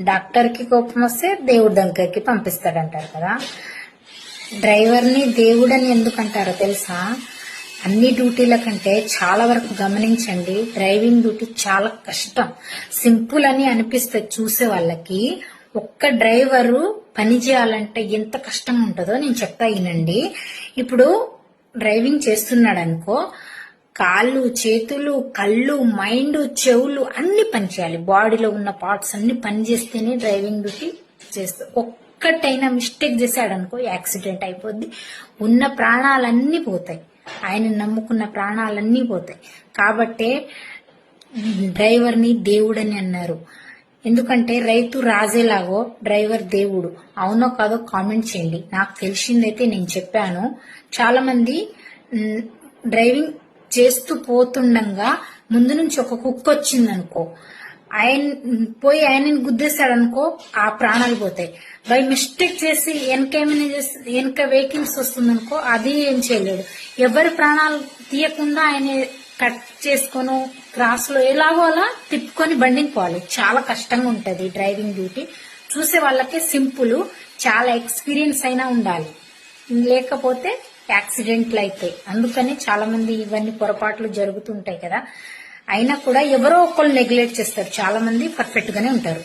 Doctor కి కోపం వస్తే దేవుడి దగ్గరికి పంపిస్తాడంటారు కదా. డ్రైవర్ని దేవుడని ఎందుకు అంటారో తెలుసా? అన్ని డ్యూటీల కంటే చాలా వరకు గమనించండి, డ్రైవింగ్ డ్యూటీ చాలా కష్టం. సింపుల్ అని అనిపిస్తుంది చూసే వాళ్ళకి. ఒక్క డ్రైవరు పని చేయాలంటే ఎంత కష్టం ఉంటుందో నేను చెప్తా వినండి. ఇప్పుడు డ్రైవింగ్ చేస్తున్నాడు అనుకో, కాళ్ళు, చేతులు, కళ్ళు, మైండ్, చెవులు అన్ని పని చేయాలి. బాడీలో ఉన్న పార్ట్స్ అన్ని పని చేస్తేనే డ్రైవింగ్ డ్యూటీ చేస్తారు. ఒక్కటైనా మిస్టేక్ చేశాడనుకో యాక్సిడెంట్ అయిపోద్ది, ఉన్న ప్రాణాలన్నీ పోతాయి, ఆయన నమ్ముకున్న ప్రాణాలన్నీ పోతాయి. కాబట్టే డ్రైవర్ని దేవుడని అన్నారు. ఎందుకంటే రైతు రాజేలాగో డ్రైవర్ దేవుడు. అవునో కాదో కామెంట్ చేయండి. నాకు తెలిసిందైతే నేను చెప్పాను. చాలా మంది డ్రైవింగ్ చేస్తూ పోతుండగా ముందు నుంచి ఒక కుక్క వచ్చిందనుకో, ఆయనని గుద్దేశాడనుకో ఆ ప్రాణాలు పోతాయి. బై మిస్టేక్ చేసి వెనక వెహికల్స్ వస్తుందనుకో అది ఏం చేయలేడు. ఎవరి ప్రాణాలు తీయకుండా ఆయన కట్ చేసుకొని క్రాస్ లో ఎలాగో అలా తిప్పుకొని బండిని పోవాలి. చాలా కష్టంగా ఉంటది డ్రైవింగ్ డ్యూటీ. చూసే వాళ్ళకే సింపుల్, చాలా ఎక్స్పీరియన్స్ అయినా ఉండాలి, లేకపోతే యాక్సిడెంట్లు అవుతాయి. అందుకని చాలా మంది ఇవన్నీ పొరపాట్లు జరుగుతుంటాయి కదా. అయినా కూడా ఎవరో ఒకళ్ళు నెగ్లెక్ట్ చేస్తారు, చాలా మంది పర్ఫెక్ట్ గానే ఉంటారు.